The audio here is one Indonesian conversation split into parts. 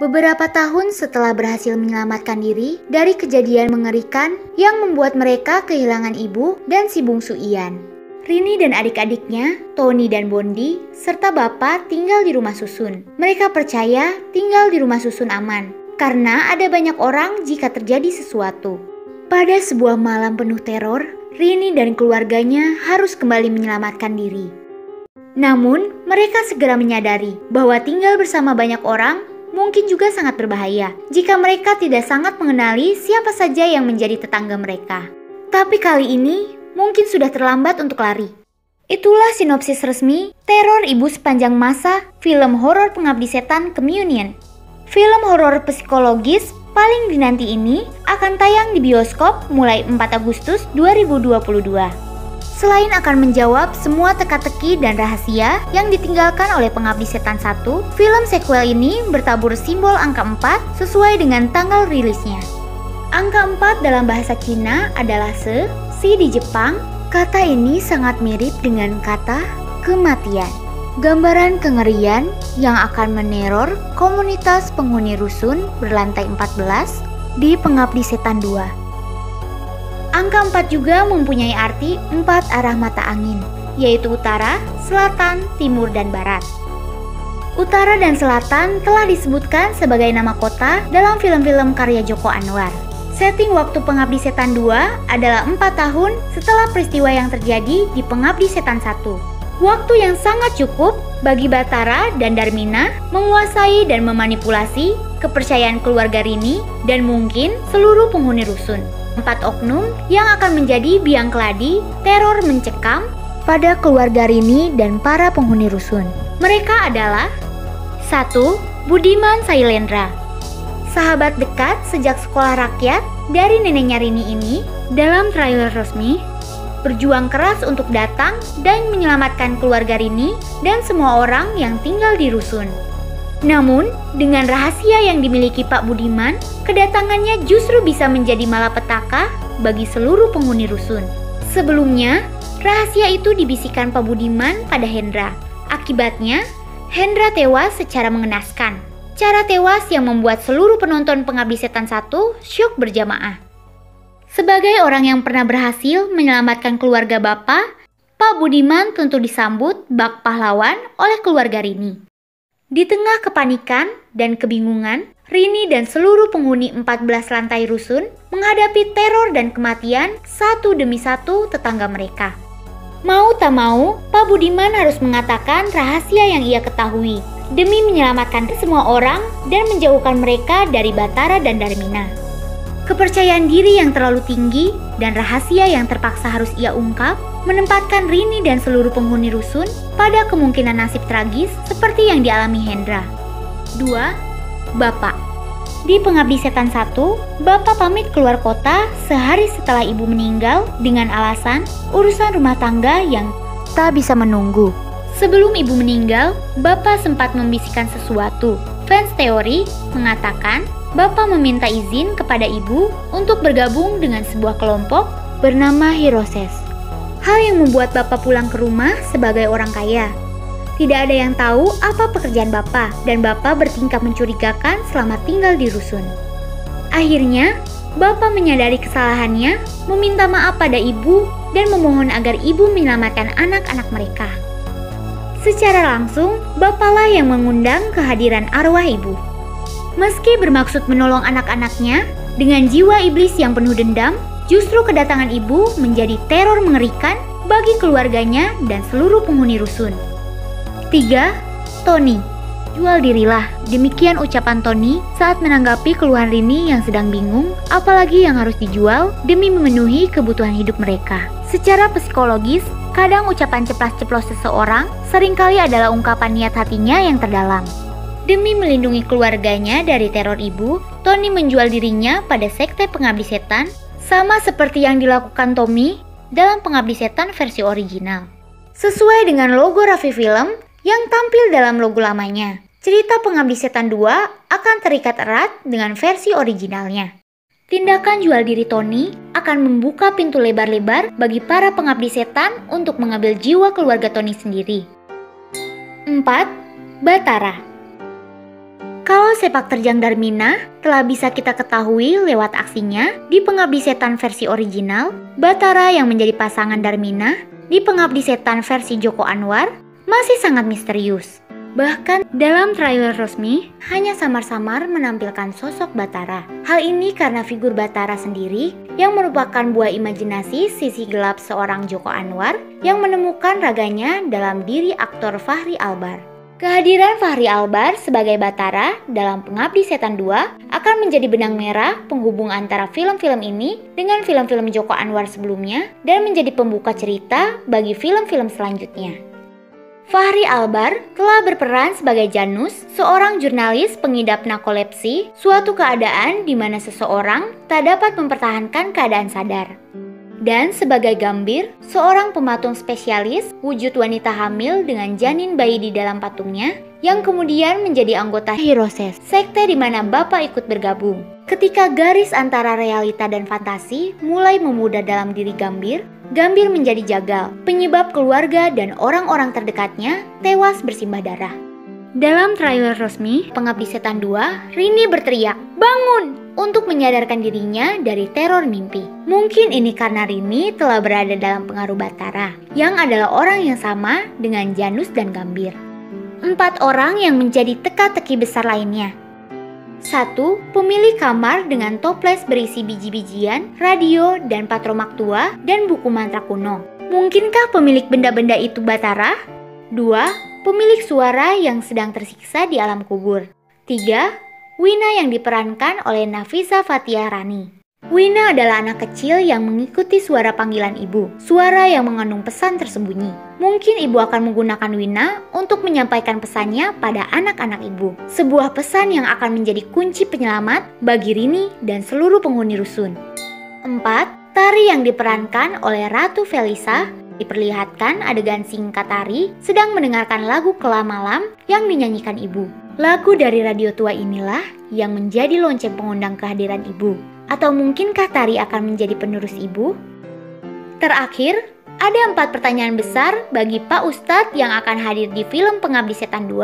Beberapa tahun setelah berhasil menyelamatkan diri dari kejadian mengerikan yang membuat mereka kehilangan ibu dan si bungsu Ian, Rini dan adik-adiknya, Tony dan Bondi, serta bapak tinggal di rumah susun. Mereka percaya tinggal di rumah susun aman, karena ada banyak orang jika terjadi sesuatu. Pada sebuah malam penuh teror, Rini dan keluarganya harus kembali menyelamatkan diri. Namun, mereka segera menyadari bahwa tinggal bersama banyak orang mungkin juga sangat berbahaya jika mereka tidak sangat mengenali siapa saja yang menjadi tetangga mereka. Tapi kali ini mungkin sudah terlambat untuk lari. Itulah sinopsis resmi Teror Ibu Sepanjang Masa film horor pengabdi setan Communion. Film horor psikologis paling dinanti ini akan tayang di bioskop mulai 4 Agustus 2022. Selain akan menjawab semua teka-teki dan rahasia yang ditinggalkan oleh Pengabdi Setan 1, film sequel ini bertabur simbol angka 4 sesuai dengan tanggal rilisnya. Angka 4 dalam bahasa Cina adalah si di Jepang. Kata ini sangat mirip dengan kata kematian. Gambaran kengerian yang akan meneror komunitas penghuni rusun berlantai 14 di Pengabdi Setan 2. Angka 4 juga mempunyai arti 4 arah mata angin, yaitu utara, selatan, timur, dan barat. Utara dan selatan telah disebutkan sebagai nama kota dalam film-film karya Joko Anwar. Setting waktu Pengabdi Setan 2 adalah 4 tahun setelah peristiwa yang terjadi di Pengabdi Setan 1. Waktu yang sangat cukup bagi Bathara dan Darmina menguasai dan memanipulasi kepercayaan keluarga Rini dan mungkin seluruh penghuni rusun. 4 oknum yang akan menjadi biang keladi teror mencekam pada keluarga Rini dan para penghuni rusun. Mereka adalah 1. Budiman Sailendra, sahabat dekat sejak sekolah rakyat dari neneknya Rini ini. Dalam trailer resmi, berjuang keras untuk datang dan menyelamatkan keluarga Rini dan semua orang yang tinggal di rusun. Namun, dengan rahasia yang dimiliki Pak Budiman, kedatangannya justru bisa menjadi malapetaka bagi seluruh penghuni rusun. Sebelumnya, rahasia itu dibisikkan Pak Budiman pada Hendra. Akibatnya, Hendra tewas secara mengenaskan. Cara tewas yang membuat seluruh penonton Pengabdi Setan 1 syok berjamaah. Sebagai orang yang pernah berhasil menyelamatkan keluarga Bapak, Pak Budiman tentu disambut bak pahlawan oleh keluarga Rini. Di tengah kepanikan dan kebingungan, Rini dan seluruh penghuni 14 lantai rusun menghadapi teror dan kematian satu demi satu tetangga mereka. Mau tak mau, Pak Budiman harus mengatakan rahasia yang ia ketahui demi menyelamatkan semua orang dan menjauhkan mereka dari Bathara dan Darmina. Kepercayaan diri yang terlalu tinggi dan rahasia yang terpaksa harus ia ungkap menempatkan Rini dan seluruh penghuni rusun pada kemungkinan nasib tragis seperti yang dialami Hendra. 2. Bapak. Di Pengabdi Setan 1, Bapak pamit keluar kota sehari setelah ibu meninggal dengan alasan urusan rumah tangga yang tak bisa menunggu. Sebelum ibu meninggal, Bapak sempat membisikkan sesuatu. Fans teori mengatakan Bapak meminta izin kepada ibu untuk bergabung dengan sebuah kelompok bernama Hiroses. Hal yang membuat Bapak pulang ke rumah sebagai orang kaya. Tidak ada yang tahu apa pekerjaan Bapak dan Bapak bertingkah mencurigakan selama tinggal di rusun. Akhirnya, Bapak menyadari kesalahannya, meminta maaf pada ibu dan memohon agar ibu menyelamatkan anak-anak mereka. Secara langsung, Bapaklah yang mengundang kehadiran arwah ibu. Meski bermaksud menolong anak-anaknya, dengan jiwa iblis yang penuh dendam, justru kedatangan ibu menjadi teror mengerikan bagi keluarganya dan seluruh penghuni rusun. 3. Tony. Jual dirilah, demikian ucapan Tony saat menanggapi keluhan Rini yang sedang bingung, apalagi yang harus dijual demi memenuhi kebutuhan hidup mereka. Secara psikologis, kadang ucapan ceplas-ceplos seseorang seringkali adalah ungkapan niat hatinya yang terdalam. Demi melindungi keluarganya dari teror ibu, Tony menjual dirinya pada sekte Pengabdi Setan, sama seperti yang dilakukan Tommy dalam Pengabdi Setan versi original. Sesuai dengan logo Raffi Film yang tampil dalam logo lamanya, cerita Pengabdi Setan 2 akan terikat erat dengan versi originalnya. Tindakan jual diri Tony akan membuka pintu lebar-lebar bagi para pengabdi setan untuk mengambil jiwa keluarga Tony sendiri. 4. Bathara. Kalau sepak terjang Darmina telah bisa kita ketahui lewat aksinya di Pengabdi Setan versi original, Bathara yang menjadi pasangan Darmina di Pengabdi Setan versi Joko Anwar masih sangat misterius. Bahkan dalam trailer resmi hanya samar-samar menampilkan sosok Bathara. Hal ini karena figur Bathara sendiri yang merupakan buah imajinasi sisi gelap seorang Joko Anwar yang menemukan raganya dalam diri aktor Fachri Albar. Kehadiran Fachri Albar sebagai Bathara dalam Pengabdi Setan 2 akan menjadi benang merah penghubung antara film-film ini dengan film-film Joko Anwar sebelumnya dan menjadi pembuka cerita bagi film-film selanjutnya. Fachri Albar telah berperan sebagai Janus, seorang jurnalis pengidap narkolepsi, suatu keadaan di mana seseorang tak dapat mempertahankan keadaan sadar. Dan sebagai Gambir, seorang pematung spesialis wujud wanita hamil dengan janin bayi di dalam patungnya yang kemudian menjadi anggota Hiroses, sekte di mana Bapak ikut bergabung. Ketika garis antara realita dan fantasi mulai memudar dalam diri Gambir, Gambir menjadi jagal, penyebab keluarga dan orang-orang terdekatnya tewas bersimbah darah. Dalam trailer resmi Pengabdi Setan 2, Rini berteriak, "Bangun!" untuk menyadarkan dirinya dari teror mimpi. Mungkin ini karena Rini telah berada dalam pengaruh Bathara, yang adalah orang yang sama dengan Janus dan Gambir. 4 orang yang menjadi teka-teki besar lainnya. 1. Pemilik kamar dengan toples berisi biji-bijian, radio, dan patromak tua, dan buku mantra kuno. Mungkinkah pemilik benda-benda itu Bathara? 2. Pemilik suara yang sedang tersiksa di alam kubur. 3. Wina yang diperankan oleh Nafisa Fathia Rani. Wina adalah anak kecil yang mengikuti suara panggilan ibu, suara yang mengandung pesan tersembunyi. Mungkin ibu akan menggunakan Wina untuk menyampaikan pesannya pada anak-anak ibu. Sebuah pesan yang akan menjadi kunci penyelamat bagi Rini dan seluruh penghuni rusun. 4. Tari yang diperankan oleh Ratu Felisa diperlihatkan adegan singkat Tari sedang mendengarkan lagu Kelam Malam yang dinyanyikan ibu. Lagu dari radio tua inilah yang menjadi lonceng pengundang kehadiran ibu. Atau mungkinkah Tari akan menjadi penerus ibu? Terakhir, ada 4 pertanyaan besar bagi Pak Ustadz yang akan hadir di film Pengabdi Setan 2.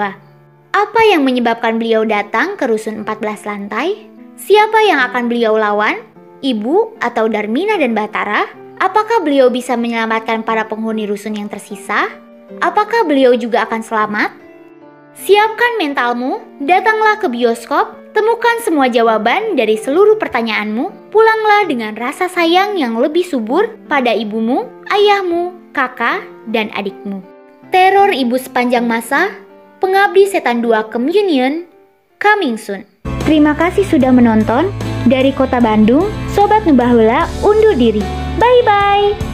Apa yang menyebabkan beliau datang ke rusun 14 lantai? Siapa yang akan beliau lawan? Ibu atau Darmina dan Bathara? Apakah beliau bisa menyelamatkan para penghuni rusun yang tersisa? Apakah beliau juga akan selamat? Siapkan mentalmu, datanglah ke bioskop, temukan semua jawaban dari seluruh pertanyaanmu, pulanglah dengan rasa sayang yang lebih subur pada ibumu, ayahmu, kakak, dan adikmu. Teror Ibu Sepanjang Masa, Pengabdi Setan 2 Communion, coming soon. Terima kasih sudah menonton. Dari Kota Bandung, Sobat Nubaheula undur diri. Bye-bye.